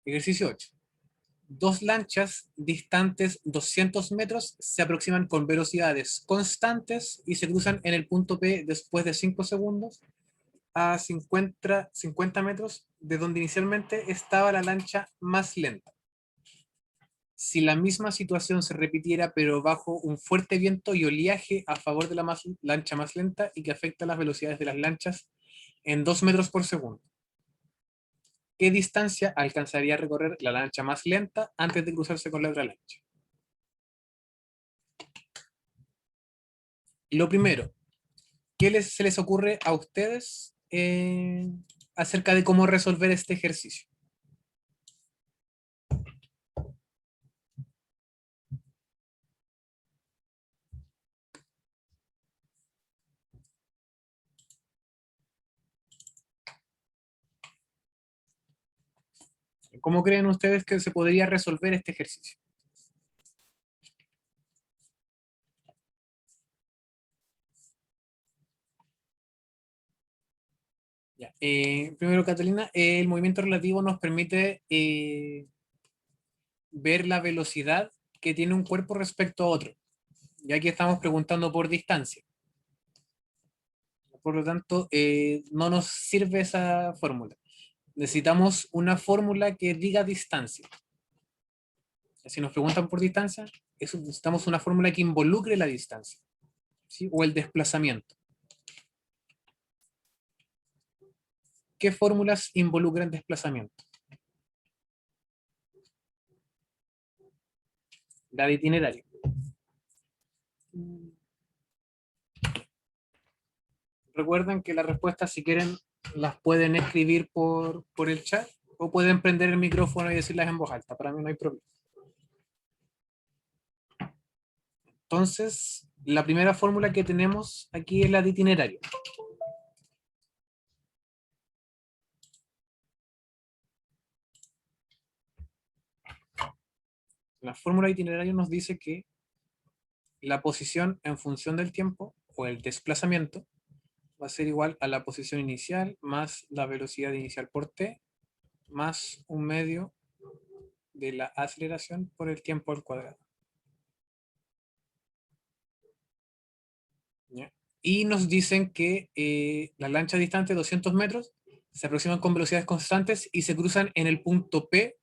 Ejercicio 8. Dos lanchas distantes 200 metros se aproximan con velocidades constantes y se cruzan en el punto P después de 5 segundos a 50 metros de donde inicialmente estaba la lancha más lenta. Si la misma situación se repitiera pero bajo un fuerte viento y oleaje a favor de la lancha más lenta y que afecta las velocidades de las lanchas en 2 metros por segundo, ¿qué distancia alcanzaría a recorrer la lancha más lenta antes de cruzarse con la otra lancha? Lo primero, ¿qué se les ocurre a ustedes acerca de cómo resolver este ejercicio? ¿Cómo creen ustedes que se podría resolver este ejercicio? Ya. Primero, Catalina, el movimiento relativo nos permite ver la velocidad que tiene un cuerpo respecto a otro. Y aquí estamos preguntando por distancia. Por lo tanto, no nos sirve esa fórmula. Necesitamos una fórmula que diga distancia. Si nos preguntan por distancia, necesitamos una fórmula que involucre la distancia, ¿sí? O el desplazamiento. ¿Qué fórmulas involucran desplazamiento? La de itinerario. Recuerden que las respuestas, si quieren, las pueden escribir por el chat o pueden prender el micrófono y decirlas en voz alta. Para mí no hay problema. Entonces, la primera fórmula que tenemos aquí es la de itinerario. La fórmula de itinerario nos dice que la posición en función del tiempo o el desplazamiento va a ser igual a la posición inicial más la velocidad inicial por t más un medio de la aceleración por el tiempo al cuadrado. ¿Ya? Y nos dicen que las lanchas distantes de 200 metros se aproximan con velocidades constantes y se cruzan en el punto P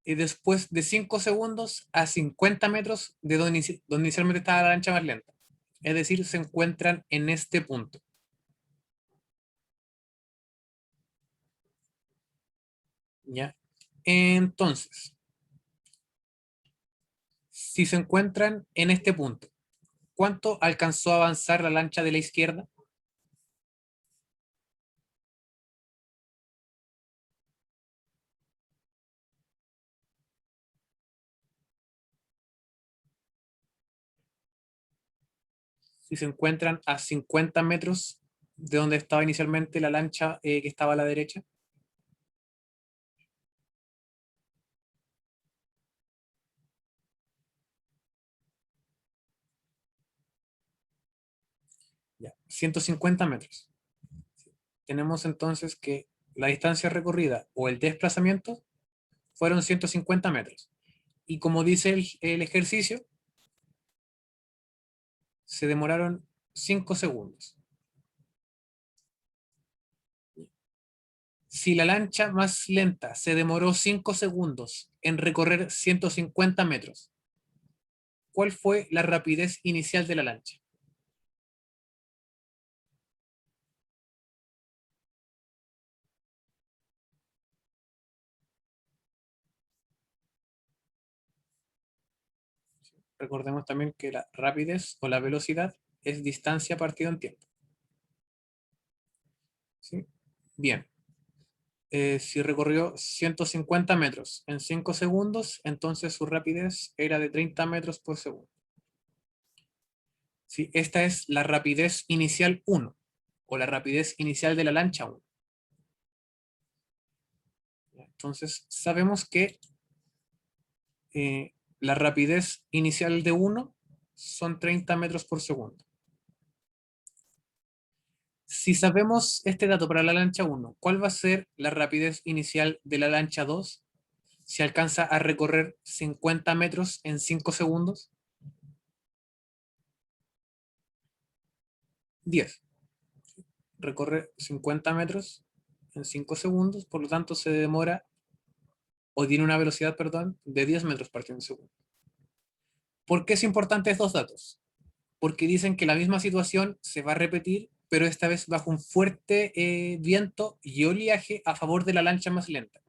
después de 5 segundos a 50 metros de donde inicialmente estaba la lancha más lenta. Es decir, se encuentran en este punto. ¿Ya? Entonces, si se encuentran en este punto, ¿cuánto alcanzó a avanzar la lancha de la izquierda? Si se encuentran a 50 metros de donde estaba inicialmente la lancha que estaba a la derecha. Ya, 150 metros. Tenemos entonces que la distancia recorrida o el desplazamiento fueron 150 metros. Y como dice el ejercicio, se demoraron 5 segundos. Si la lancha más lenta se demoró 5 segundos en recorrer 150 metros, ¿cuál fue la rapidez inicial de la lancha? Recordemos también que la rapidez o la velocidad es distancia partida en tiempo. ¿Sí? Bien. Si recorrió 150 metros en 5 segundos, entonces su rapidez era de 30 metros por segundo. ¿Sí? Esta es la rapidez inicial 1 o la rapidez inicial de la lancha 1. Entonces sabemos que la rapidez inicial de 1 son 30 metros por segundo. Si sabemos este dato para la lancha 1, ¿cuál va a ser la rapidez inicial de la lancha 2 si alcanza a recorrer 50 metros en 5 segundos? 10. Recorre 50 metros en 5 segundos, por lo tanto se demora, o tiene una velocidad, perdón, de 10 metros por segundo. ¿Por qué es importante estos datos? Porque dicen que la misma situación se va a repetir, pero esta vez bajo un fuerte viento y oleaje a favor de la lancha más lenta.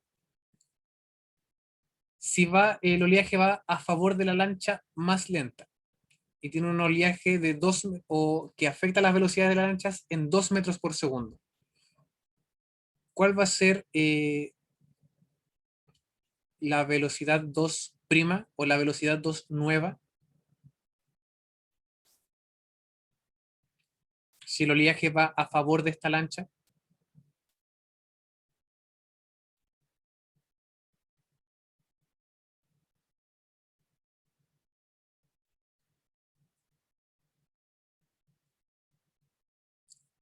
Si el oleaje va a favor de la lancha más lenta y tiene un oleaje de 2 o que afecta las velocidades de las lanchas en 2 metros por segundo, ¿cuál va a ser la velocidad 2 prima o la velocidad 2 nueva si el oleaje va a favor de esta lancha?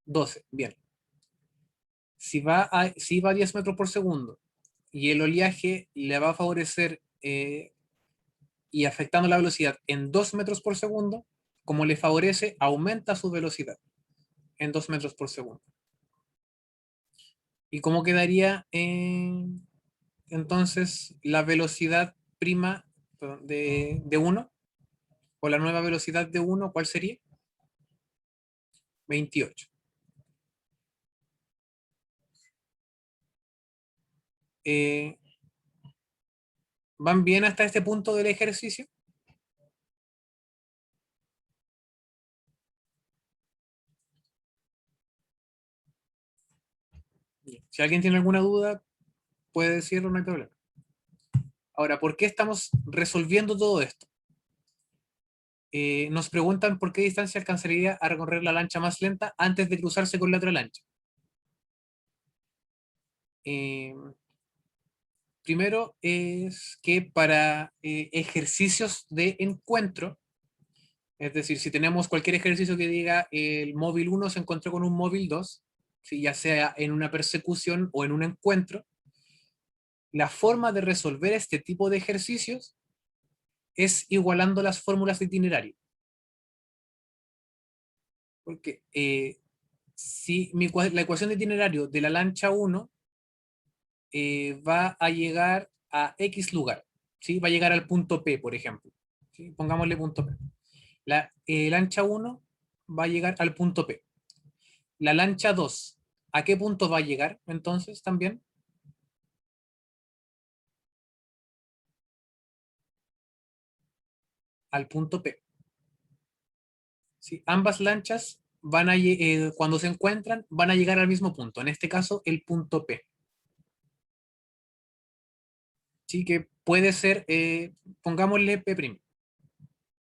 Doce, bien. Si va a 10 metros por segundo y el oleaje le va a favorecer y afectando la velocidad en 2 metros por segundo, como le favorece, aumenta su velocidad en 2 metros por segundo. ¿Y cómo quedaría entonces la velocidad prima de 1? ¿O la nueva velocidad de 1? ¿Cuál sería? 28. Eh, ¿Van bien hasta este punto del ejercicio? Si alguien tiene alguna duda, puede decirlo, no hay problema. Ahora, ¿por qué estamos resolviendo todo esto? Nos preguntan por qué distancia alcanzaría a recorrer la lancha más lenta antes de cruzarse con la otra lancha. Eh, Primero es que para ejercicios de encuentro, es decir, si tenemos cualquier ejercicio que diga el móvil 1 se encontró con un móvil 2, ¿sí? Ya sea en una persecución o en un encuentro, la forma de resolver este tipo de ejercicios es igualando las fórmulas de itinerario. Porque si la ecuación de itinerario de la lancha 1 va a llegar a X lugar, ¿sí? Va a llegar al punto P, por ejemplo. ¿Sí? Pongámosle punto P. La lancha 1 va a llegar al punto P. La lancha 2, ¿a qué punto va a llegar entonces también? Al punto P. ¿Sí? Ambas lanchas cuando se encuentran van a llegar al mismo punto, en este caso el punto P. ¿Sí? Que puede ser, pongámosle P',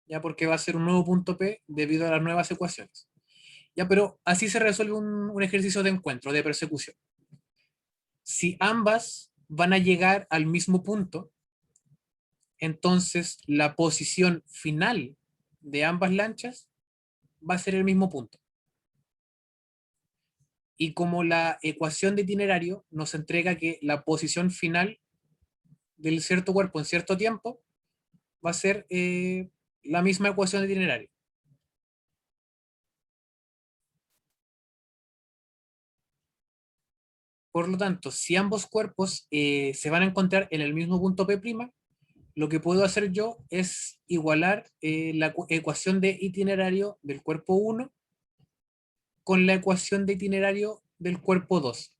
ya porque va a ser un nuevo punto P debido a las nuevas ecuaciones. Ya, pero así se resuelve un ejercicio de encuentro, de persecución. Si ambas van a llegar al mismo punto, entonces la posición final de ambas lanchas va a ser el mismo punto. Y como la ecuación de itinerario nos entrega que la posición final del cierto cuerpo en cierto tiempo va a ser la misma ecuación de itinerario. Por lo tanto, si ambos cuerpos se van a encontrar en el mismo punto P', lo que puedo hacer yo es igualar la ecuación de itinerario del cuerpo 1 con la ecuación de itinerario del cuerpo 2,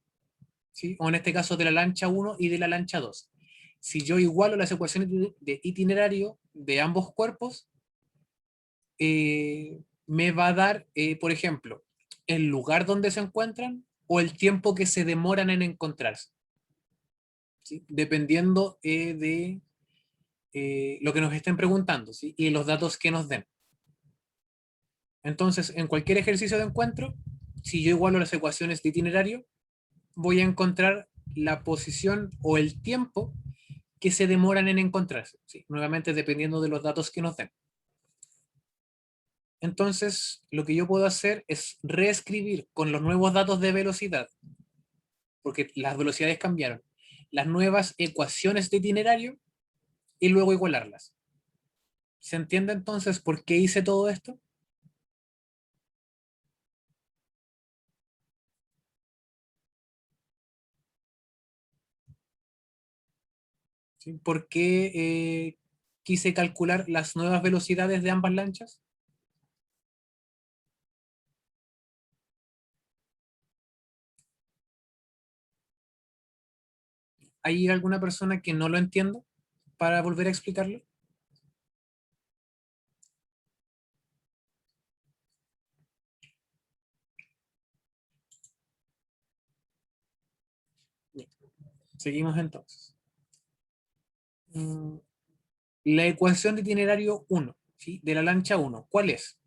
¿sí? O en este caso de la lancha 1 y de la lancha 2. Si yo igualo las ecuaciones de itinerario de ambos cuerpos, me va a dar, por ejemplo, el lugar donde se encuentran o el tiempo que se demoran en encontrarse, ¿sí? Dependiendo de lo que nos estén preguntando, ¿sí? Y los datos que nos den. Entonces, en cualquier ejercicio de encuentro, si yo igualo las ecuaciones de itinerario, voy a encontrar la posición o el tiempo que se demoran en encontrarse, ¿sí? Nuevamente dependiendo de los datos que nos den. Entonces, lo que yo puedo hacer es reescribir con los nuevos datos de velocidad, porque las velocidades cambiaron, las nuevas ecuaciones de itinerario y luego igualarlas. ¿Se entiende entonces por qué hice todo esto? ¿Sí? ¿Por qué quise calcular las nuevas velocidades de ambas lanchas? ¿Hay alguna persona que no lo entienda para volver a explicarlo? Bien, seguimos entonces. Mm, La ecuación de itinerario 1, ¿sí? De la lancha 1, ¿cuál es?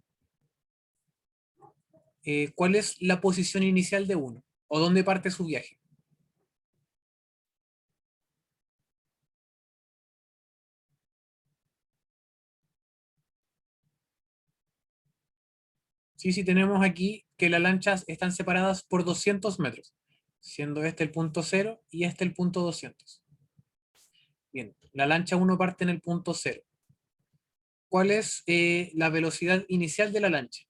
¿Cuál es la posición inicial de 1? ¿O dónde parte su viaje? Sí, sí, tenemos aquí que las lanchas están separadas por 200 metros, siendo este el punto 0 y este el punto 200. Bien, la lancha 1 parte en el punto 0. ¿Cuál es la velocidad inicial de la lancha?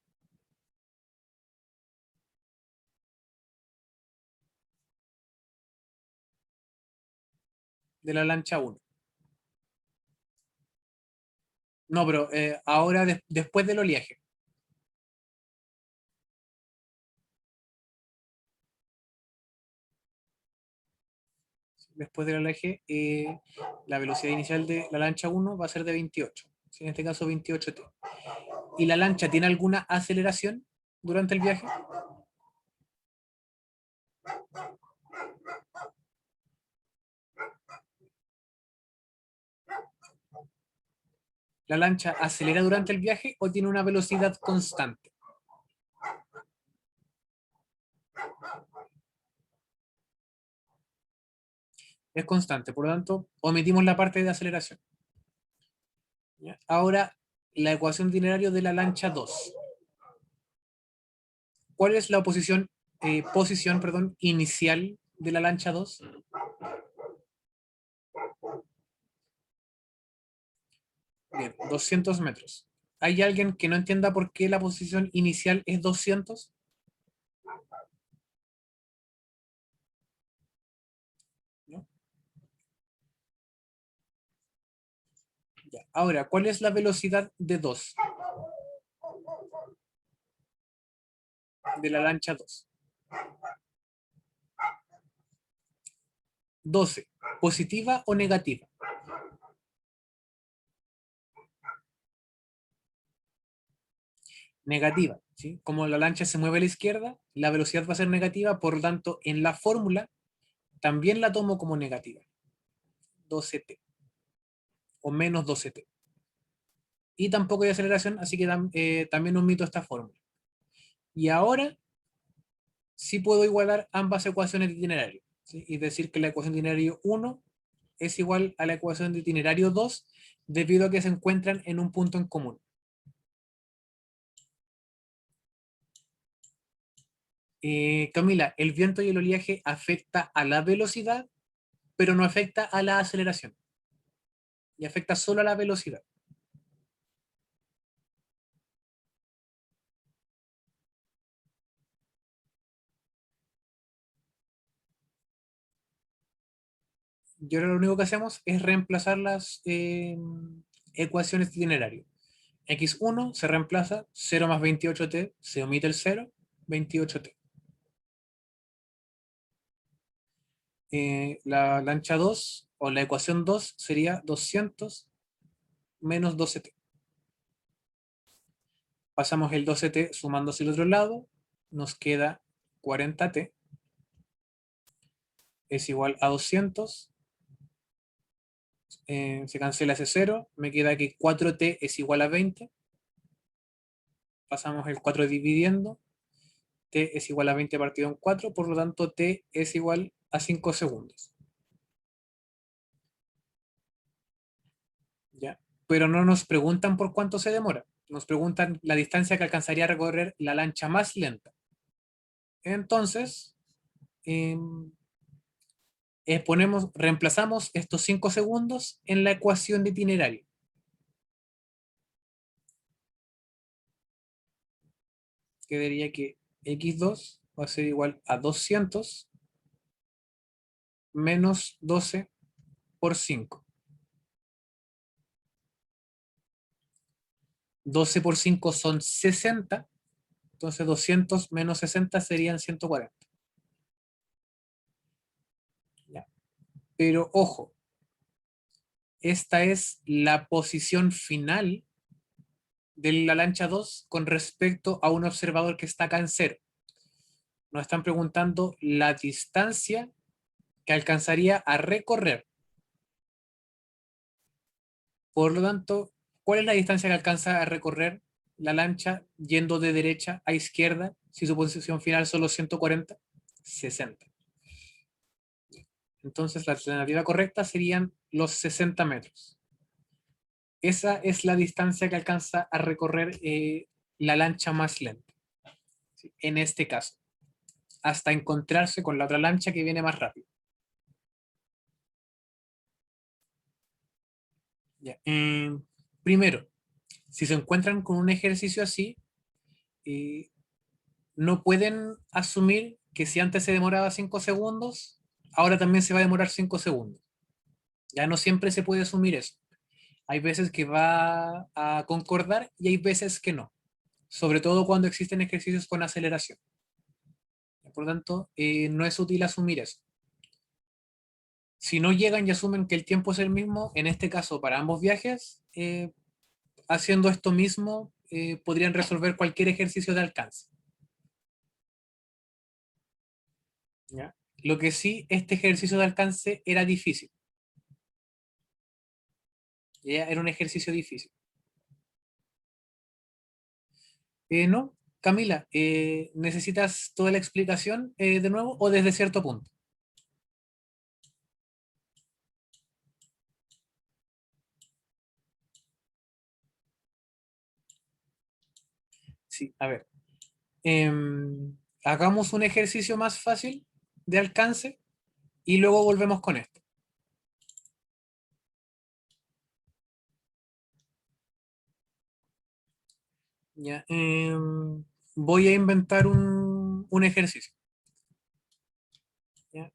De la lancha 1. No, pero ahora después del oleaje. Después del oleaje, la velocidad inicial de la lancha 1 va a ser de 28. ¿Sí? En este caso 28 T. ¿Y la lancha tiene alguna aceleración durante el viaje? ¿La lancha acelera durante el viaje o tiene una velocidad constante? Es constante, por lo tanto, omitimos la parte de aceleración. ¿Ya? Ahora, la ecuación de itinerario de la lancha 2. ¿Cuál es la posición inicial de la lancha 2? Bien, 200 metros. ¿Hay alguien que no entienda por qué la posición inicial es 200? ¿No? Ya. Ahora, ¿cuál es la velocidad de 2 de la lancha 2? 12. ¿Positiva o negativa? Negativa. ¿Sí? Como la lancha se mueve a la izquierda, la velocidad va a ser negativa, por lo tanto, en la fórmula también la tomo como negativa. 12T o menos 12T. Y tampoco hay aceleración, así que también omito esta fórmula. Y ahora sí puedo igualar ambas ecuaciones de itinerario. ¿Sí? Y decir que la ecuación de itinerario 1 es igual a la ecuación de itinerario 2 debido a que se encuentran en un punto en común. Camila, el viento y el oleaje afecta a la velocidad, pero no afecta a la aceleración. Y afecta solo a la velocidad. Y ahora lo único que hacemos es reemplazar las ecuaciones de itinerario. X1 se reemplaza, 0 más 28T, se omite el 0, 28T. La lancha 2 o la ecuación 2 sería 200 menos 12T. Pasamos el 12T sumándose al otro lado, nos queda 40T, es igual a 200, se cancela ese 0, me queda que 4T es igual a 20, pasamos el 4 dividiendo, T es igual a 20 partido en 4, por lo tanto T es igual a 5 segundos. ¿Ya? Pero no nos preguntan por cuánto se demora. Nos preguntan la distancia que alcanzaría a recorrer la lancha más lenta. Entonces, reemplazamos estos 5 segundos en la ecuación de itinerario. Quedaría que x2 va a ser igual a 200 menos 12 por 5. 12 por 5 son 60, entonces 200 menos 60 serían 140. ¿Ya? Pero ojo, esta es la posición final de la lancha 2 con respecto a un observador que está acá en cero. Nos están preguntando la distancia que alcanzaría a recorrer. Por lo tanto, ¿cuál es la distancia que alcanza a recorrer la lancha yendo de derecha a izquierda si su posición final son los 140? 60. Entonces la alternativa correcta serían los 60 metros. Esa es la distancia que alcanza a recorrer la lancha más lenta, ¿sí? En este caso, hasta encontrarse con la otra lancha que viene más rápido. Ya. Primero, si se encuentran con un ejercicio así, eh, no pueden asumir que si antes se demoraba 5 segundos, ahora también se va a demorar 5 segundos. Ya no siempre se puede asumir eso. Hay veces que va a concordar y hay veces que no. Sobre todo cuando existen ejercicios con aceleración. Por lo tanto, no es útil asumir eso. Si no llegan y asumen que el tiempo es el mismo, en este caso para ambos viajes, haciendo esto mismo, podrían resolver cualquier ejercicio de alcance. ¿Ya? Lo que sí, este ejercicio de alcance era difícil. ¿Ya? Era un ejercicio difícil. No, Camila, ¿necesitas toda la explicación de nuevo o desde cierto punto? Sí, a ver. Hagamos un ejercicio más fácil de alcance y luego volvemos con esto. Ya, voy a inventar un ejercicio. ¿Ya?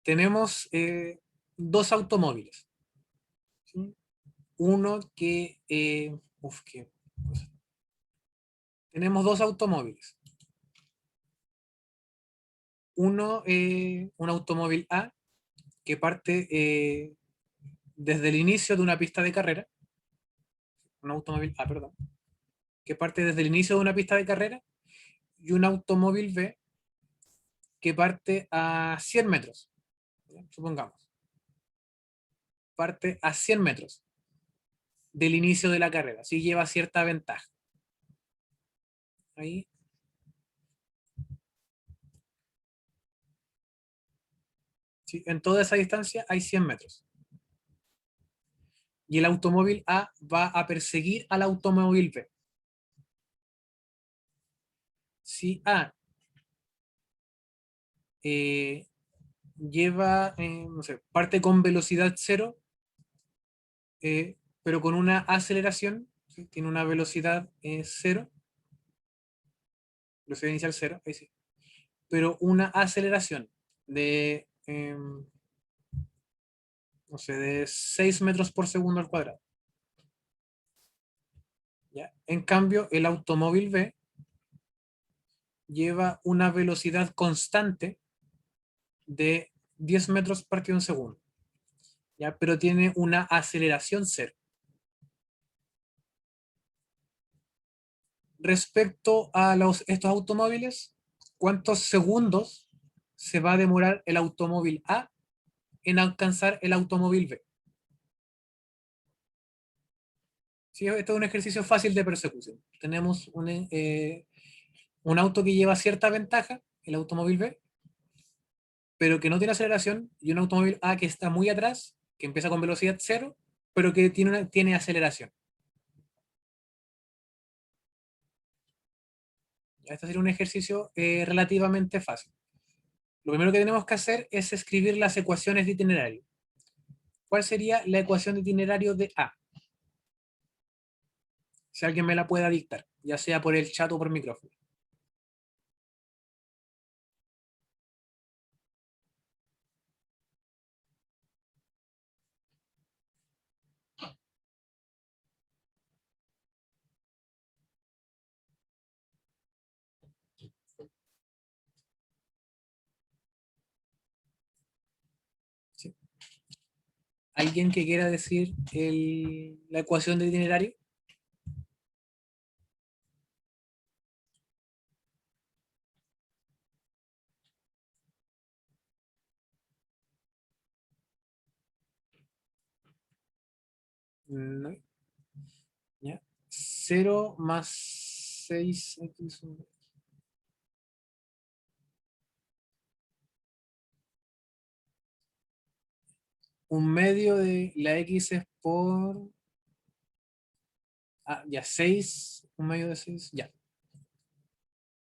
Tenemos dos automóviles. ¿Sí? Uno que... ¿qué cosa? Tenemos dos automóviles. Uno, un automóvil A, que parte desde el inicio de una pista de carrera. Un automóvil A, perdón. Que parte desde el inicio de una pista de carrera. Y un automóvil B, que parte a 100 metros. Supongamos. Parte a 100 metros del inicio de la carrera. Así lleva cierta ventaja. Ahí. ¿Sí? En toda esa distancia hay 100 metros. Y el automóvil A va a perseguir al automóvil B. Si A eh, lleva, no sé, parte con velocidad cero, pero con una aceleración, ¿sí? Tiene una velocidad cero, velocidad inicial cero, ahí sí, pero una aceleración de, no sé, de 6 metros por segundo al cuadrado. ¿Ya? En cambio, el automóvil B lleva una velocidad constante de 10 metros partido en segundo, ¿ya? Pero tiene una aceleración cero. Respecto a estos automóviles, ¿cuántos segundos se va a demorar el automóvil A en alcanzar el automóvil B? Sí, esto es un ejercicio fácil de persecución. Tenemos un auto que lleva cierta ventaja, el automóvil B, pero que no tiene aceleración, y un automóvil A que está muy atrás, que empieza con velocidad cero pero que tiene aceleración. Este sería un ejercicio relativamente fácil. Lo primero que tenemos que hacer es escribir las ecuaciones de itinerario. ¿Cuál sería la ecuación de itinerario de A? Si alguien me la pueda dictar, ya sea por el chat o por micrófono. ¿Sí? ¿Alguien que quiera decir la ecuación de itinerario? No. ¿Ya? 0 más 6x. Un medio de la x es por... Ah, ya, 6, un medio de 6, ya.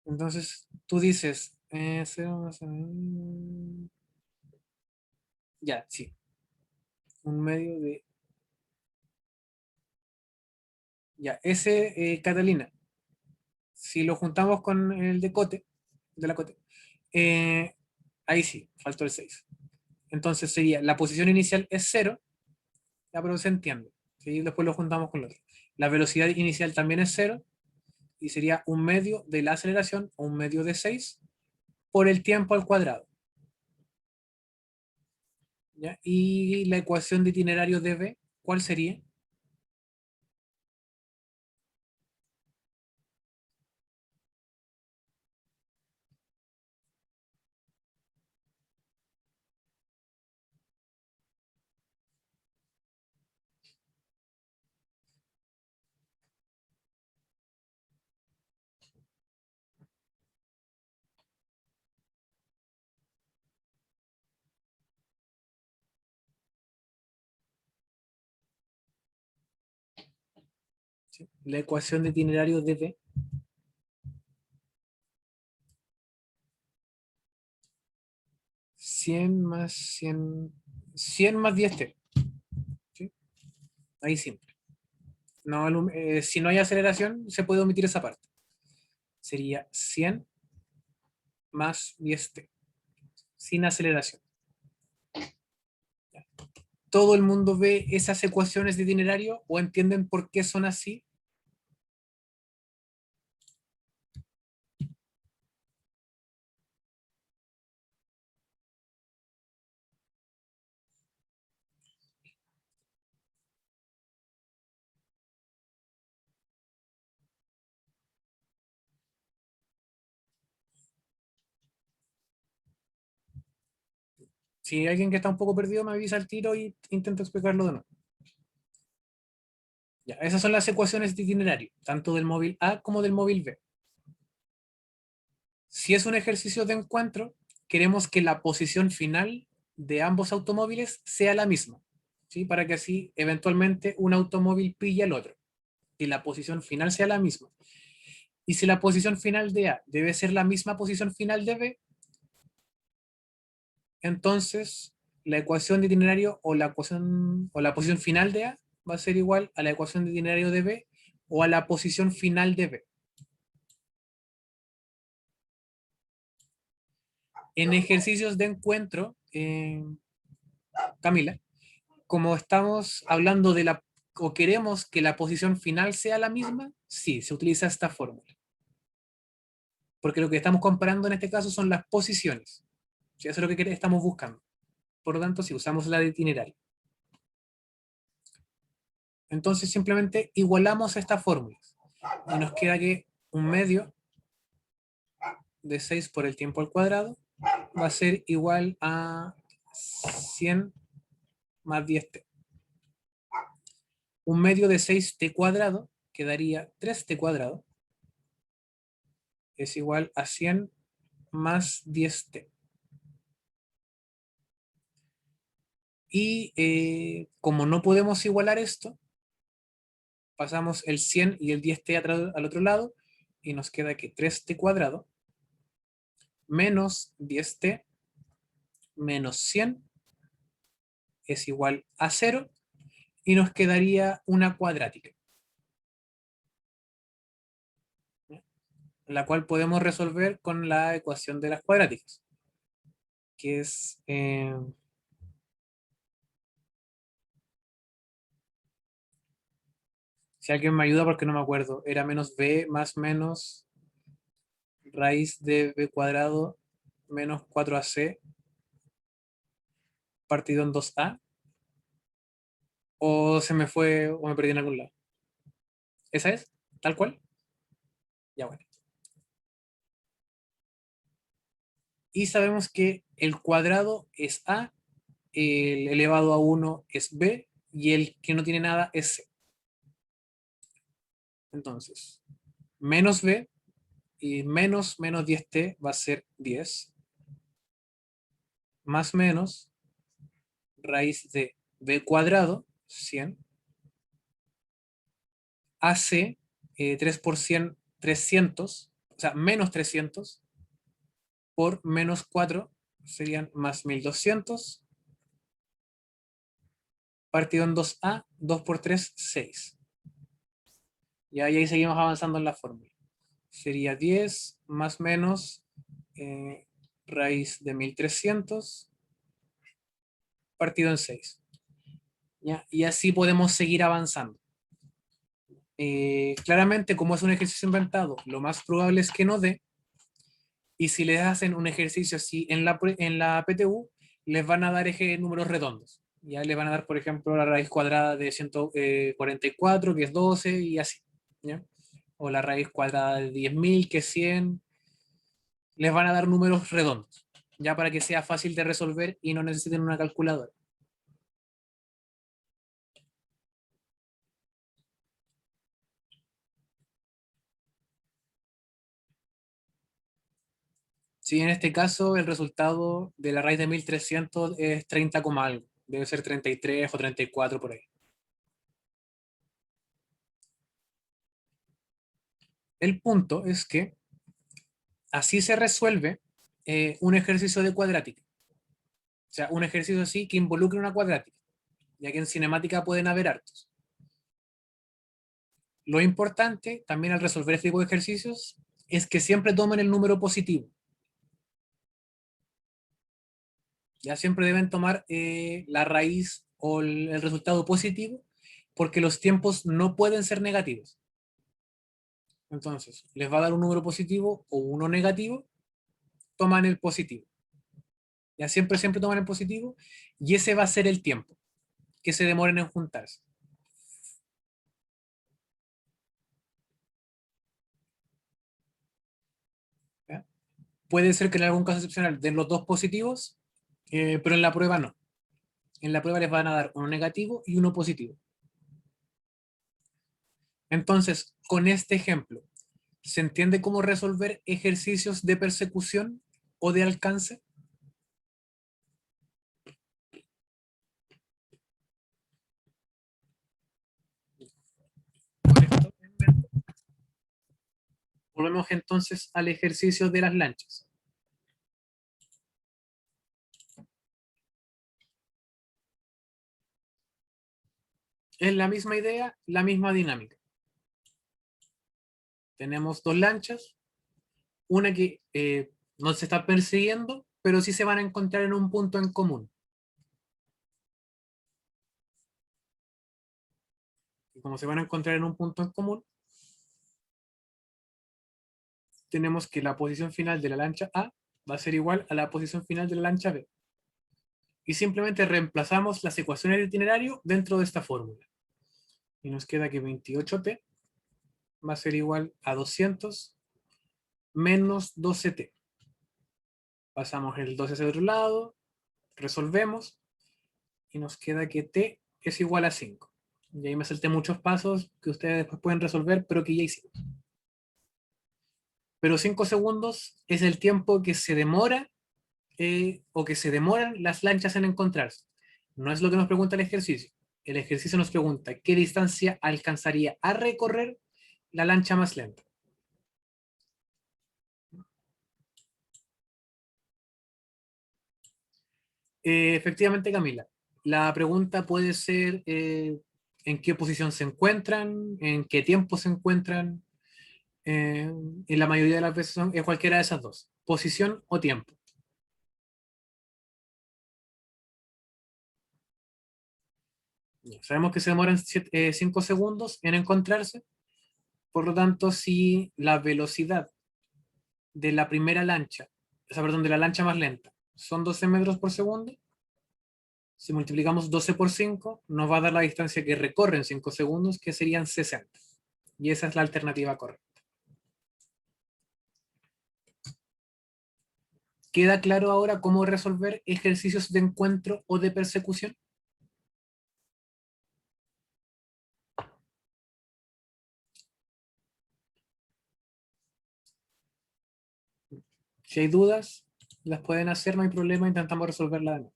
Entonces, tú dices, 0 más... ya, sí. Un medio de... Ya, ese, Catalina, si lo juntamos con el de Cote, de la Cote, eh, ahí sí, faltó el 6. Entonces sería, la posición inicial es 0, ya, pero se entiende. ¿Sí? Después lo juntamos con lo otro. La velocidad inicial también es 0, y sería un medio de la aceleración, o un medio de 6, por el tiempo al cuadrado. ¿Ya? Y la ecuación de itinerario de B, ¿cuál sería? ¿Sí? La ecuación de itinerario de B, 100 más 100, 100 más 10t. ¿Sí? Ahí simple. No, si no hay aceleración, se puede omitir esa parte. Sería 100 más 10t, sin aceleración. ¿Todo el mundo ve esas ecuaciones de itinerario o entienden por qué son así? Si hay alguien que está un poco perdido, me avisa al tiro y intento explicarlo de nuevo. Ya, esas son las ecuaciones de itinerario, tanto del móvil A como del móvil B. Si es un ejercicio de encuentro, queremos que la posición final de ambos automóviles sea la misma, ¿sí? Para que así eventualmente un automóvil pille al otro y la posición final sea la misma. Y si la posición final de A debe ser la misma posición final de B, entonces la ecuación de itinerario o la ecuación o la posición final de A va a ser igual a la ecuación de itinerario de B o a la posición final de B. En ejercicios de encuentro, Camila, como estamos hablando de la, o queremos que la posición final sea la misma, sí, se utiliza esta fórmula. Porque lo que estamos comparando en este caso son las posiciones. ¿Sí? Eso es lo que estamos buscando. Por lo tanto, si usamos la de itinerario. Entonces simplemente igualamos estas fórmulas. Y nos queda que un medio de 6 por el tiempo al cuadrado va a ser igual a 100 más 10t. Un medio de 6t cuadrado quedaría 3t cuadrado. Es igual a 100 más 10t. Y como no podemos igualar esto, pasamos el 100 y el 10t al otro lado y nos queda que 3t cuadrado menos 10t menos 100 es igual a 0 y nos quedaría una cuadrática, la cual podemos resolver con la ecuación de las cuadráticas, que es si alguien me ayuda porque no me acuerdo, era menos b más menos raíz de b cuadrado menos 4ac partido en 2a, o se me fue o me perdí en algún lado. ¿Esa es? ¿Tal cual? Ya bueno. Y sabemos que el cuadrado es a, el elevado a 1 es b y el que no tiene nada es c. Entonces, menos b y menos 10t va a ser 10, más menos raíz de b cuadrado, 100, AC 3%, 300, o sea, menos 300 por menos 4 serían más 1200 partido en 2a, 2 por 3, 6. Y ahí seguimos avanzando en la fórmula. Sería 10 más menos raíz de 1300 partido en 6. ¿Ya? Y así podemos seguir avanzando. Claramente, como es un ejercicio inventado, lo más probable es que no dé. Y si les hacen un ejercicio así en la PTU, les van a dar números redondos. Ya les van a dar, por ejemplo, la raíz cuadrada de 144, que es 12, y así. ¿Ya? O la raíz cuadrada de 10.000, que es 100. Les van a dar números redondos, ya para que sea fácil de resolver y no necesiten una calculadora. Si en este caso el resultado de la raíz de 1300 es 30, algo, debe ser 33 o 34 por ahí. El punto es que así se resuelve un ejercicio de cuadrática. O sea, un ejercicio así que involucre una cuadrática, ya que en cinemática pueden haber hartos. Lo importante también al resolver este tipo de ejercicios es que siempre tomen el número positivo. Ya siempre deben tomar la raíz o el resultado positivo, porque los tiempos no pueden ser negativos. Entonces, les va a dar un número positivo o uno negativo, toman el positivo. Ya siempre toman el positivo y ese va a ser el tiempo que se demoren en juntarse. ¿Ya? Puede ser que en algún caso excepcional den los dos positivos, pero en la prueba no. En la prueba les van a dar uno negativo y uno positivo. Entonces, con este ejemplo, ¿se entiende cómo resolver ejercicios de persecución o de alcance? Con esto en mente, volvemos entonces al ejercicio de las lanchas. Es la misma idea, la misma dinámica. Tenemos dos lanchas, una que no se está persiguiendo, pero sí se van a encontrar en un punto en común. Y como se van a encontrar en un punto en común, tenemos que la posición final de la lancha A va a ser igual a la posición final de la lancha B. Y simplemente reemplazamos las ecuaciones de itinerario dentro de esta fórmula. Y nos queda que 28t va a ser igual a 200 menos 12t. Pasamos el 12 hacia el otro lado, resolvemos, y nos queda que t es igual a 5. Y ahí me salté muchos pasos que ustedes después pueden resolver, pero que ya hicimos. Pero 5 segundos es el tiempo que se demora o que se demoran las lanchas en encontrarse. No es lo que nos pregunta el ejercicio. El ejercicio nos pregunta qué distancia alcanzaría a recorrer la lancha más lenta. Efectivamente, Camila. La pregunta puede ser en qué posición se encuentran, en qué tiempo se encuentran. En la mayoría de las veces son cualquiera de esas dos, posición o tiempo. Sabemos que se demoran 5 segundos en encontrarse, por lo tanto, si la velocidad de la primera lancha, o sea, perdón, de la lancha más lenta, son 12 metros por segundo, si multiplicamos 12 por 5, nos va a dar la distancia que recorre en 5 segundos, que serían 60. Y esa es la alternativa correcta. ¿Queda claro ahora cómo resolver ejercicios de encuentro o de persecución? Si hay dudas, las pueden hacer, no hay problema, intentamos resolverla de nuevo.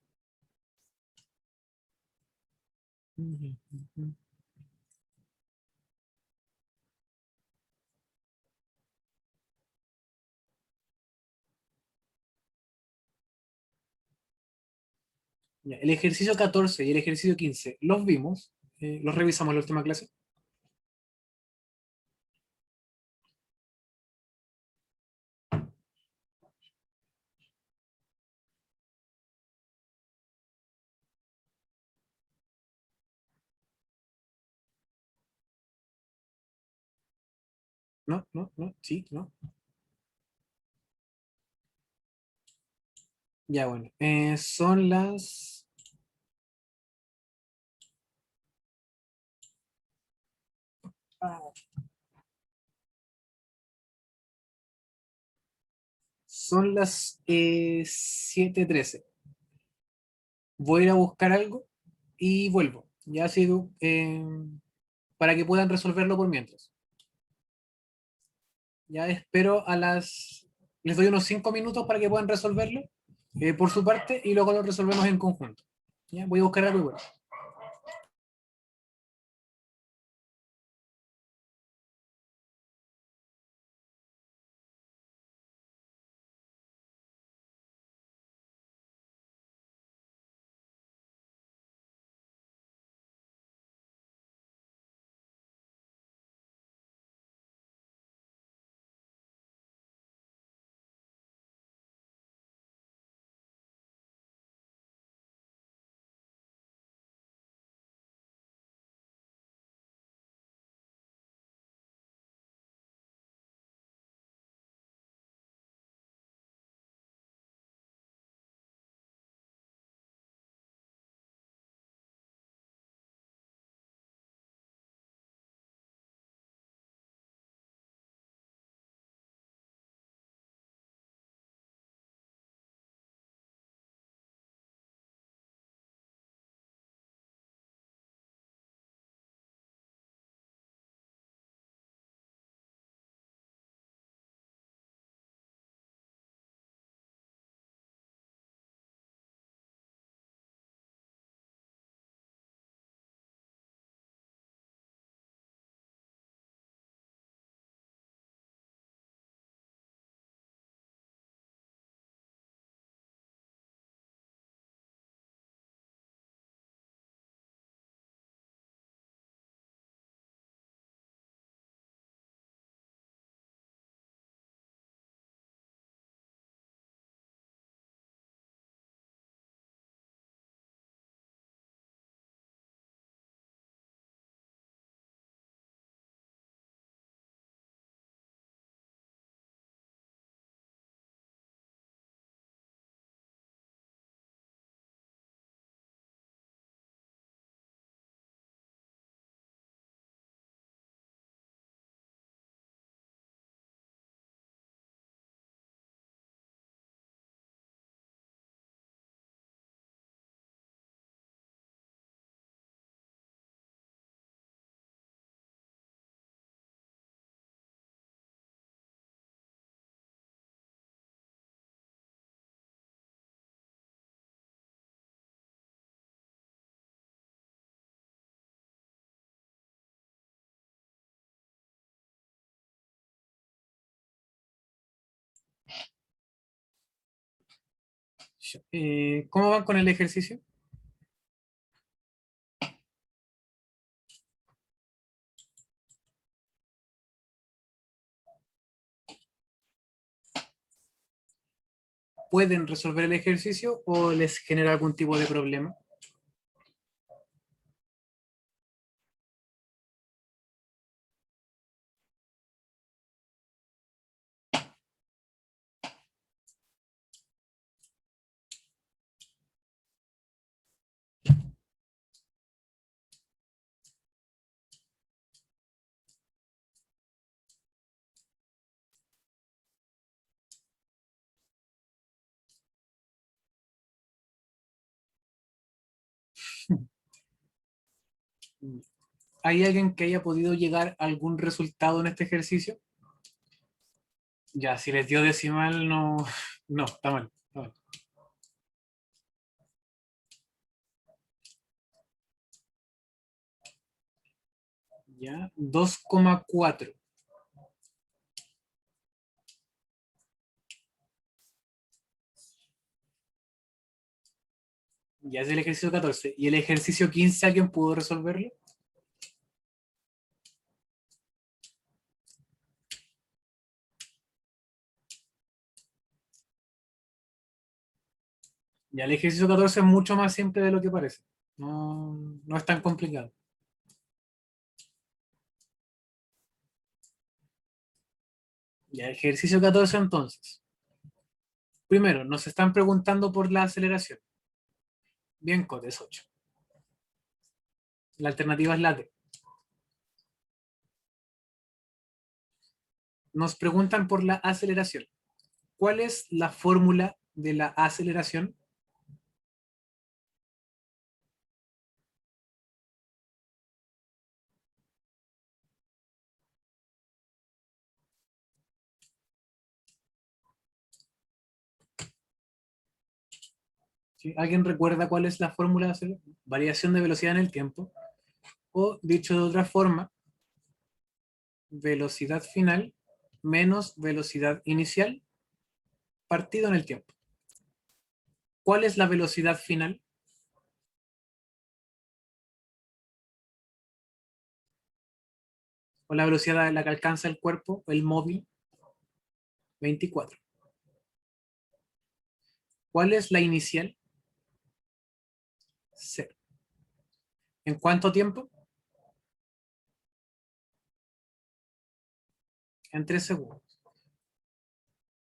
Ya, el ejercicio 14 y el ejercicio 15 los vimos, los revisamos en la última clase. No, no, no, sí, no. Ya, bueno, son las... ah, son las 7:13. Voy a ir a buscar algo y vuelvo. Ya ha sido para que puedan resolverlo por mientras. Ya espero a las... Les doy unos 5 minutos para que puedan resolverlo por su parte y luego lo resolvemos en conjunto. Ya, voy a buscar algo y vuelvo. ¿Cómo van con el ejercicio? ¿Pueden resolver el ejercicio o les genera algún tipo de problema? ¿Hay alguien que haya podido llegar a algún resultado en este ejercicio? Ya, si les dio decimal, no, no, está mal. Está mal. Ya, 2,4. Ya es el ejercicio 14. ¿Y el ejercicio 15 alguien pudo resolverlo? Ya el ejercicio 14 es mucho más simple de lo que parece. No, no es tan complicado. Ya, ejercicio 14 entonces. Primero, nos están preguntando por la aceleración. Bien, Code es 8. La alternativa es la D. Nos preguntan por la aceleración. ¿Cuál es la fórmula de la aceleración? ¿Sí? ¿Alguien recuerda cuál es la fórmula de aceleración? Variación de velocidad en el tiempo. O, dicho de otra forma, velocidad final menos velocidad inicial partido en el tiempo. ¿Cuál es la velocidad final? ¿O la velocidad a la que alcanza el cuerpo, el móvil? 24. ¿Cuál es la inicial? 0. ¿En cuánto tiempo? En 3 segundos.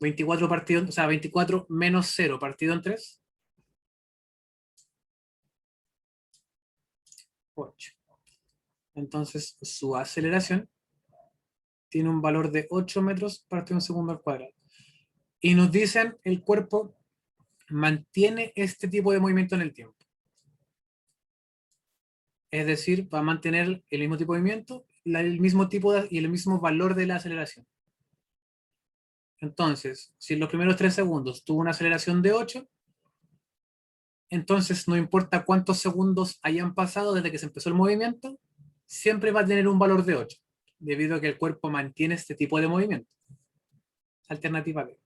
24 partido, o sea, 24 menos 0 partido en 3. 8. Entonces, su aceleración tiene un valor de 8 metros partido en segundo al cuadrado. Y nos dicen, el cuerpo mantiene este tipo de movimiento en el tiempo. Es decir, va a mantener el mismo tipo de movimiento, el mismo tipo y el mismo valor de la aceleración. Entonces, si en los primeros 3 segundos tuvo una aceleración de 8, entonces no importa cuántos segundos hayan pasado desde que se empezó el movimiento, siempre va a tener un valor de 8, debido a que el cuerpo mantiene este tipo de movimiento. Alternativa B.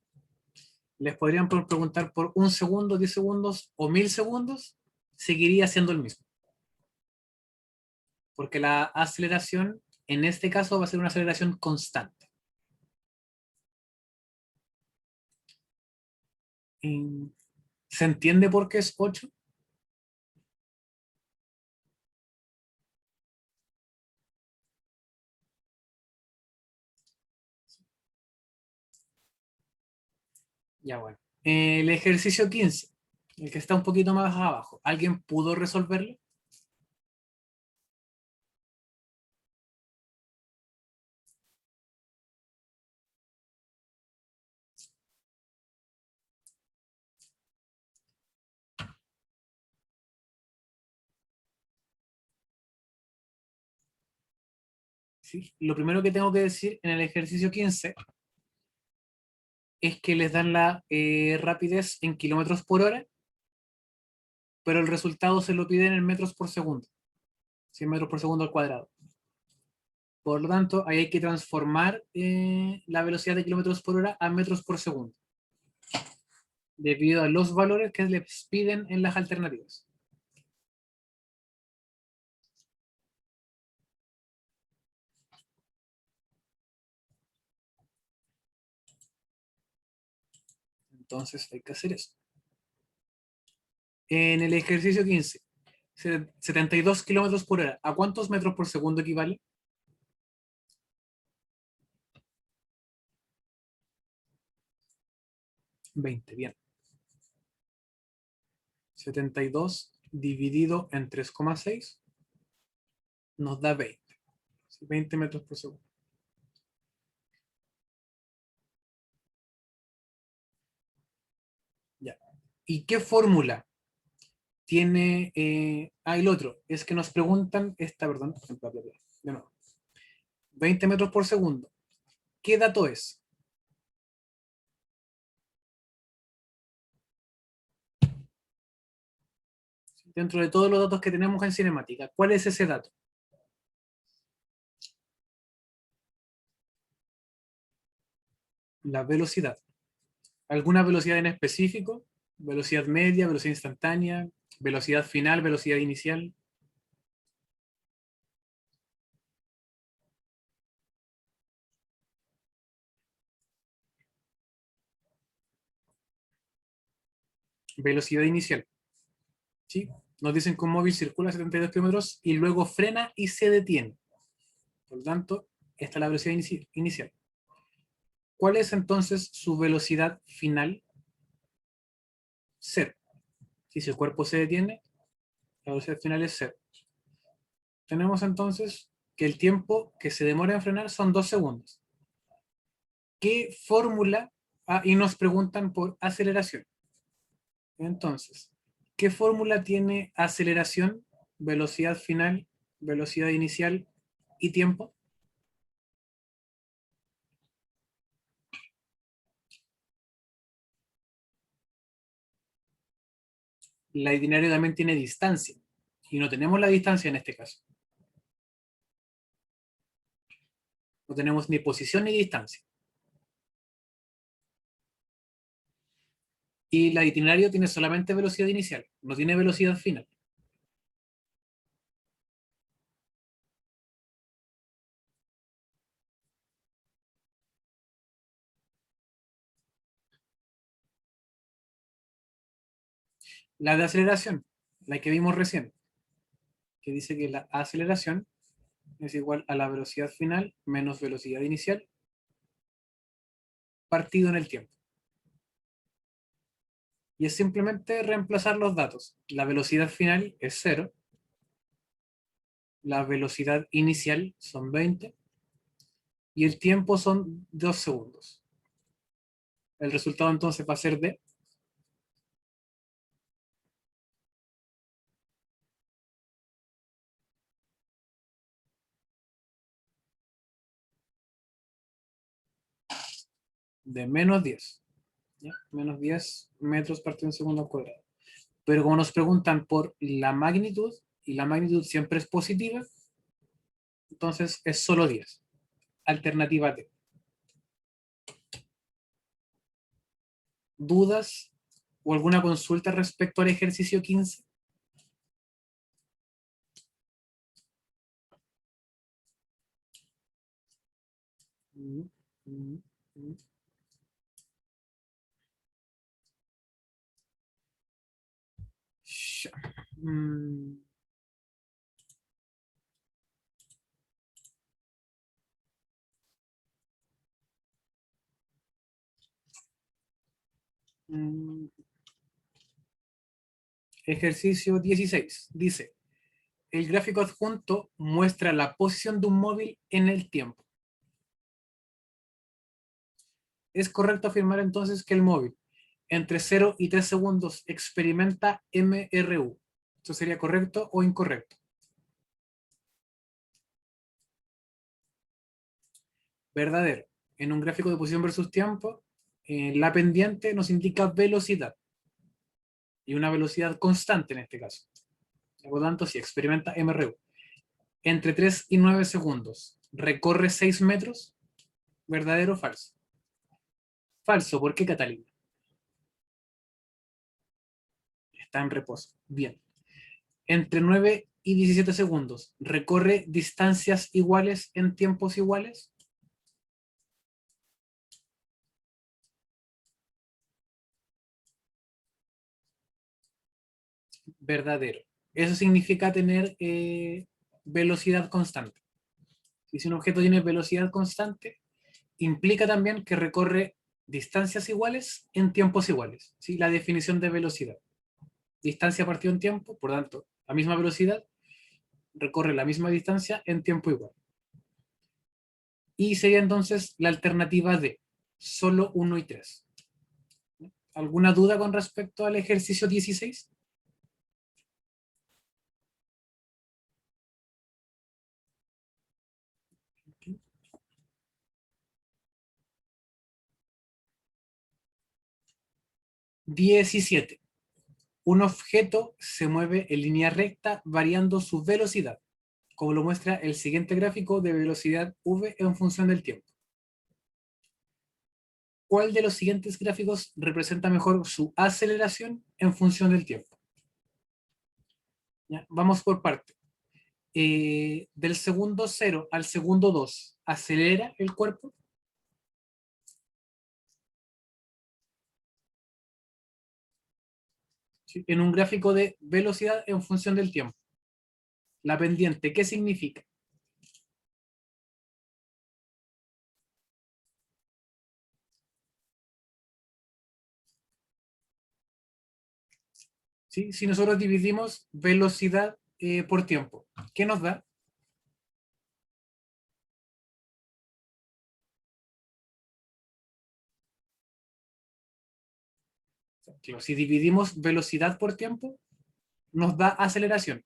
Les podrían preguntar por 1 segundo, 10 segundos o 1000 segundos, seguiría siendo el mismo. Porque la aceleración, en este caso, va a ser una aceleración constante. ¿Se entiende por qué es 8? Ya bueno. El ejercicio 15, el que está un poquito más abajo, ¿alguien pudo resolverlo? ¿Sí? Lo primero que tengo que decir en el ejercicio 15 es que les dan la rapidez en kilómetros por hora, pero el resultado se lo piden en metros por segundo, 100 metros por segundo al cuadrado. Por lo tanto, ahí hay que transformar la velocidad de kilómetros por hora a metros por segundo. debido a los valores que les piden en las alternativas. Entonces hay que hacer eso. En el ejercicio 15, 72 kilómetros por hora, ¿a cuántos metros por segundo equivale? 20, bien. 72 dividido en 3,6 nos da 20. 20 metros por segundo. Ya. ¿Y qué fórmula tiene? El otro es que nos preguntan, perdón, de nuevo. 20 metros por segundo. ¿Qué dato es? Dentro de todos los datos que tenemos en cinemática, ¿cuál es ese dato? La velocidad. ¿Alguna velocidad en específico? ¿Velocidad media, velocidad instantánea, velocidad final, velocidad inicial? Velocidad inicial. ¿Sí? Nos dicen que un móvil circula a 72 kilómetros y luego frena y se detiene. Por lo tanto, esta es la velocidad inicial. ¿Cuál es entonces su velocidad final? Cero. Si el cuerpo se detiene, la velocidad final es cero. Tenemos entonces que el tiempo que se demora en frenar son 2 segundos. ¿Qué fórmula? Y nos preguntan por aceleración. Entonces, ¿qué fórmula tiene aceleración, velocidad final, velocidad inicial y tiempo? La itinerario también tiene distancia, y no tenemos la distancia en este caso. No tenemos ni posición ni distancia. Y la itinerario tiene solamente velocidad inicial, no tiene velocidad final. La de aceleración, la que vimos recién, que dice que la aceleración es igual a la velocidad final menos velocidad inicial partido en el tiempo. Y es simplemente reemplazar los datos. La velocidad final es 0, la velocidad inicial son 20 y el tiempo son 2 segundos. El resultado entonces va a ser de menos 10. ¿Ya? Menos 10 metros partido en segundo al cuadrado. Pero como nos preguntan por la magnitud, y la magnitud siempre es positiva, entonces es solo 10. Alternativa D. ¿Dudas o alguna consulta respecto al ejercicio 15? Mm, mm, mm. Ya. Mm, mm. Ejercicio 16. Dice, el gráfico adjunto muestra la posición de un móvil en el tiempo. Es correcto afirmar entonces que el móvil entre 0 y 3 segundos experimenta MRU. ¿Esto sería correcto o incorrecto? Verdadero. En un gráfico de posición versus tiempo, la pendiente nos indica velocidad. Y una velocidad constante en este caso. Por lo tanto, si experimenta MRU. Entre 3 y 9 segundos, recorre 6 metros. ¿Verdadero o falso? Falso. ¿Por qué, Catalina? Está en reposo. Bien. Entre 9 y 17 segundos, ¿recorre distancias iguales en tiempos iguales? Verdadero. Eso significa tener velocidad constante. Y si un objeto tiene velocidad constante, implica también que recorre distancias iguales en tiempos iguales. ¿Sí? La definición de velocidad. Distancia partido en tiempo, por tanto, la misma velocidad, recorre la misma distancia en tiempo igual. Y sería entonces la alternativa de solo 1 y 3. ¿Alguna duda con respecto al ejercicio 16? Okay. 17. Un objeto se mueve en línea recta variando su velocidad, como lo muestra el siguiente gráfico de velocidad v en función del tiempo. ¿Cuál de los siguientes gráficos representa mejor su aceleración en función del tiempo? ¿Ya? Vamos por parte. Del segundo 0 al segundo 2, ¿acelera el cuerpo? ¿Sí? En un gráfico de velocidad en función del tiempo. La pendiente, ¿qué significa? ¿Sí? Si nosotros dividimos velocidad por tiempo, ¿qué nos da? Claro, si dividimos velocidad por tiempo, nos da aceleración.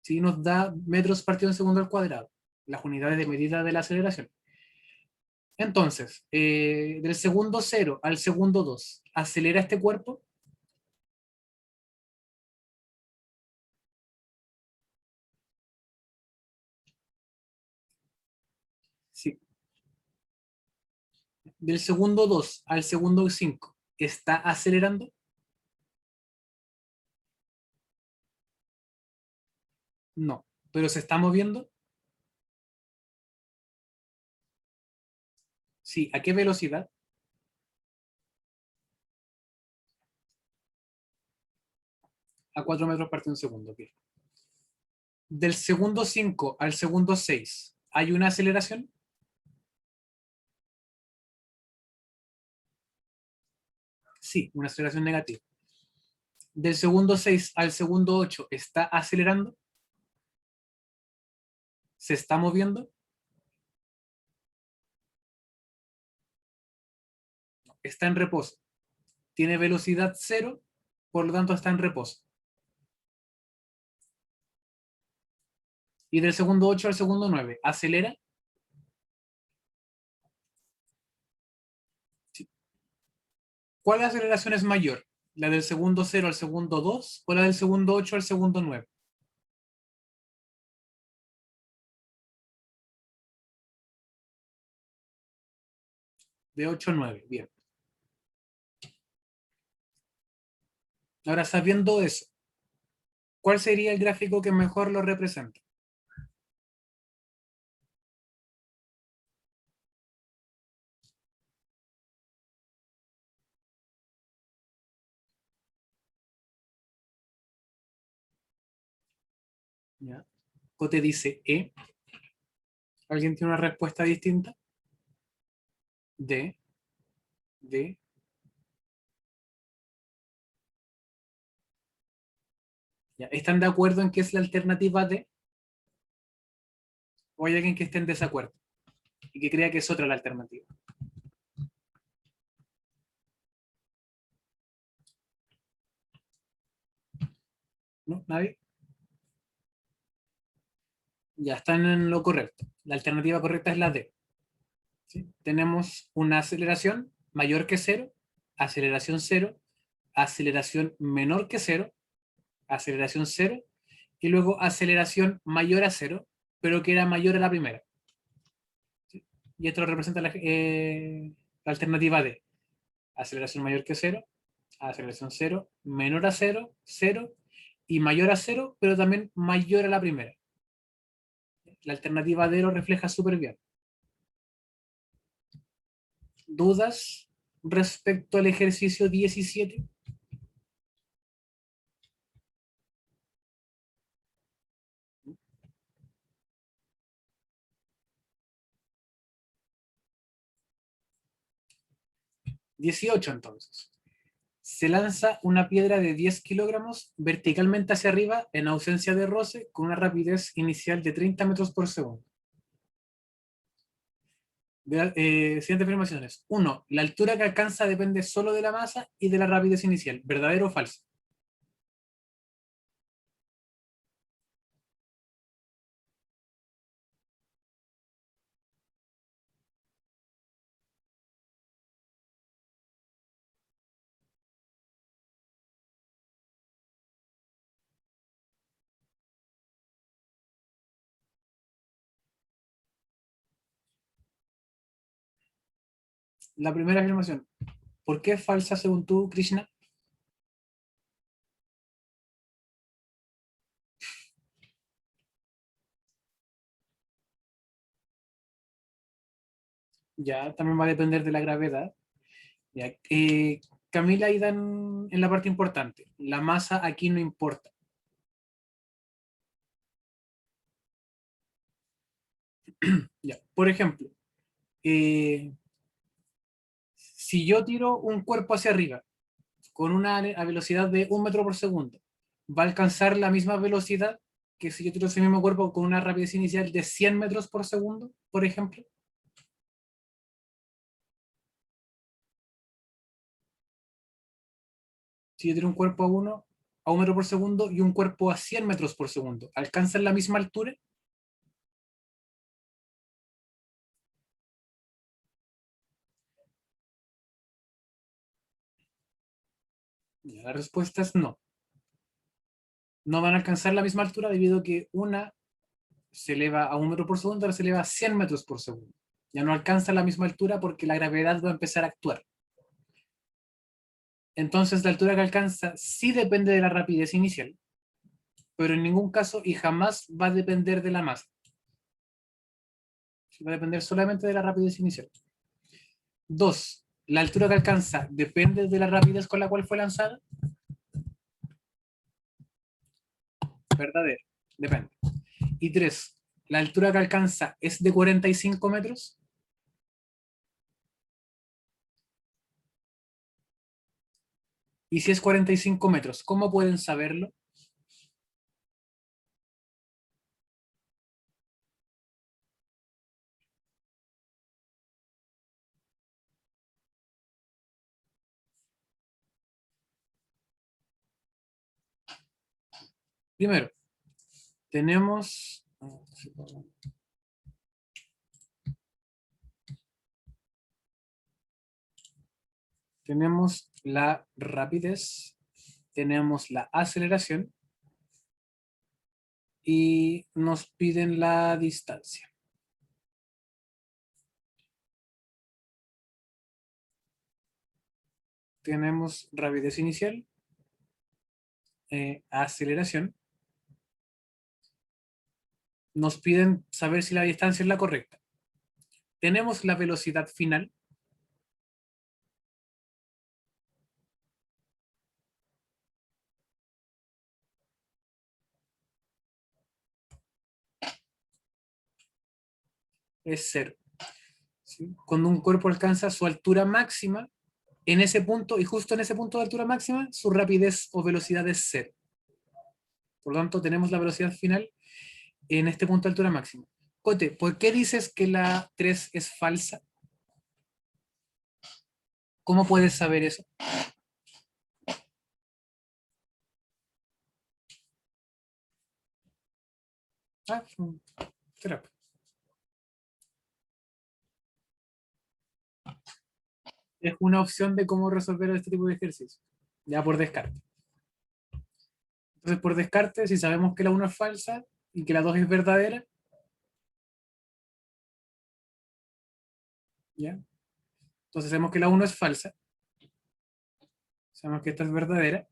¿Sí? Nos da metros partido en segundo al cuadrado, las unidades de medida de la aceleración. Entonces, del segundo 0 al segundo 2, ¿acelera este cuerpo? Sí. Del segundo 2 al segundo 5, ¿está acelerando? No. ¿Pero se está moviendo? Sí. ¿A qué velocidad? A 4 metros partido en segundo. Okay. Del segundo 5 al segundo 6, ¿hay una aceleración? Sí, una aceleración negativa. Del segundo 6 al segundo 8, ¿está acelerando? ¿Se está moviendo? Está en reposo. Tiene velocidad cero, por lo tanto está en reposo. Y del segundo 8 al segundo 9, ¿acelera? Sí. ¿Cuál aceleración es mayor? ¿La del segundo 0 al segundo 2 o la del segundo 8 al segundo 9? De 8 a 9, bien. Ahora, sabiendo eso, ¿cuál sería el gráfico que mejor lo representa? ¿Ya? Cote dice E. ¿Alguien tiene una respuesta distinta? D. D. ¿Ya? ¿Están de acuerdo en que es la alternativa D? ¿O hay alguien que esté en desacuerdo y que crea que es otra la alternativa? ¿No? ¿Nadie? Ya están en lo correcto. La alternativa correcta es la D. ¿Sí? Tenemos una aceleración mayor que cero, aceleración menor que cero, aceleración cero, y luego aceleración mayor a cero, pero que era mayor a la primera. ¿Sí? Y esto representa la alternativa D. Aceleración mayor que cero, Aceleración 0, menor a 0, 0 y mayor a 0, pero también mayor a la primera. La alternativa de 0 refleja súper bien. ¿Dudas respecto al ejercicio 17? (18) entonces. Se lanza una piedra de 10 kilogramos verticalmente hacia arriba en ausencia de roce con una rapidez inicial de 30 metros por segundo. Siguientes afirmaciones. 1. La altura que alcanza depende solo de la masa y de la rapidez inicial. ¿Verdadero o falso? La primera afirmación. ¿Por qué es falsa según tú, Krishna? Ya, también va a depender de la gravedad. Ya, Camila ahí dan en la parte importante. La masa aquí no importa. Ya, por ejemplo, eh, si yo tiro un cuerpo hacia arriba con una a velocidad de 1 metro por segundo, va a alcanzar la misma velocidad que si yo tiro ese mismo cuerpo con una rapidez inicial de 100 metros por segundo, por ejemplo. Si yo tiro un cuerpo a 1 metro por segundo y un cuerpo a 100 metros por segundo, ¿alcanzan la misma altura? Y la respuesta es no. No van a alcanzar la misma altura debido a que una se eleva a 1 metro por segundo, ahora se eleva a 100 metros por segundo. Ya no alcanza la misma altura porque la gravedad va a empezar a actuar. Entonces la altura que alcanza sí depende de la rapidez inicial, pero en ningún caso y jamás va a depender de la masa. Va a depender solamente de la rapidez inicial. 2. La altura que alcanza depende de la rapidez con la cual fue lanzada. Verdadero, depende. Y 3. La altura que alcanza es de 45 metros. Y si es 45 metros, ¿cómo pueden saberlo? Primero, tenemos tenemos la rapidez, tenemos la aceleración y nos piden la distancia. Tenemos rapidez inicial, aceleración. Nos piden saber si la distancia es la correcta. Tenemos la velocidad final. Es cero. ¿Sí? Cuando un cuerpo alcanza su altura máxima, en ese punto, y justo en ese punto de altura máxima, su rapidez o velocidad es cero. Por lo tanto, tenemos la velocidad final en este punto de altura máxima. Cote, ¿por qué dices que la 3 es falsa? ¿Cómo puedes saber eso? Ah, terapia. Es una opción de cómo resolver este tipo de ejercicio. Ya por descarte. Entonces, por descarte, si sabemos que la 1 es falsa y que la 2 es verdadera, ¿ya? Entonces sabemos que la 1 es falsa. Sabemos que esta es verdadera,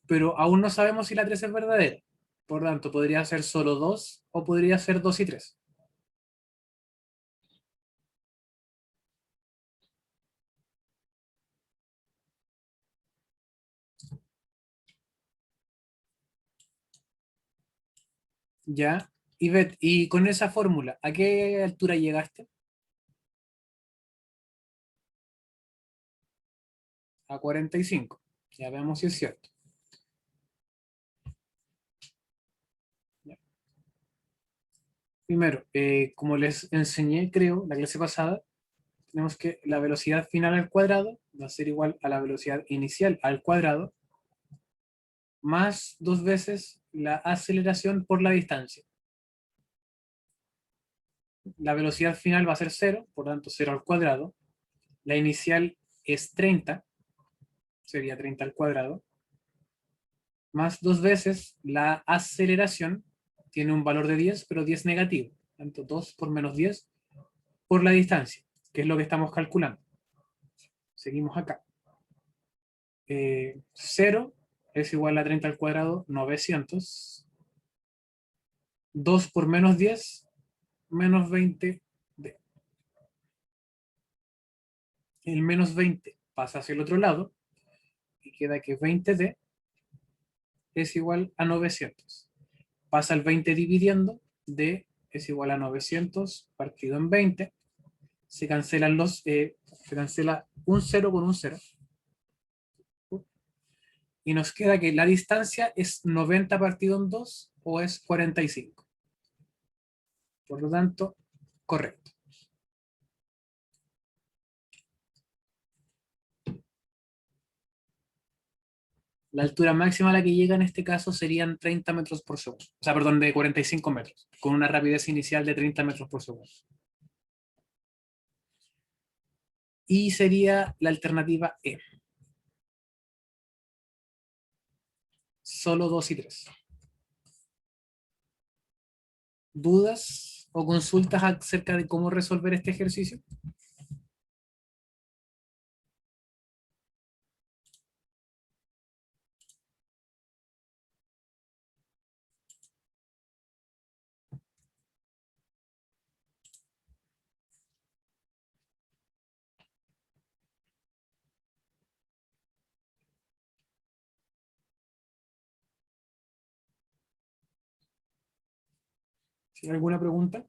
pero aún no sabemos si la 3 es verdadera. Por tanto, podría ser solo 2 o podría ser 2 y 3. ¿Ya? Y con esa fórmula, ¿a qué altura llegaste? A 45. Ya veamos si es cierto. Ya. Primero, como les enseñé, creo, la clase pasada, tenemos que la velocidad final al cuadrado va a ser igual a la velocidad inicial al cuadrado más 2 veces la aceleración por la distancia. La velocidad final va a ser 0, por tanto 0 al cuadrado. La inicial es 30, sería 30 al cuadrado, más 2 veces la aceleración, tiene un valor de 10, pero 10 negativo. Tanto 2 por menos 10 por la distancia, que es lo que estamos calculando. Seguimos acá. 0 es igual a 30 al cuadrado, 900. 2 por menos 10, menos 20D. El menos 20 pasa hacia el otro lado y queda que 20D es igual a 900. Pasa el 20 dividiendo, D es igual a 900 partido en 20. Se cancelan se cancela un 0 con un 0. Y nos queda que la distancia es 90 partido en 2 o es 45. Por lo tanto, correcto. La altura máxima a la que llega en este caso serían 30 metros por segundo. O sea, perdón, de 45 metros, con una rapidez inicial de 30 metros por segundo. Y sería la alternativa E. Solo 2 y 3. ¿Dudas o consultas acerca de cómo resolver este ejercicio? ¿Alguna pregunta?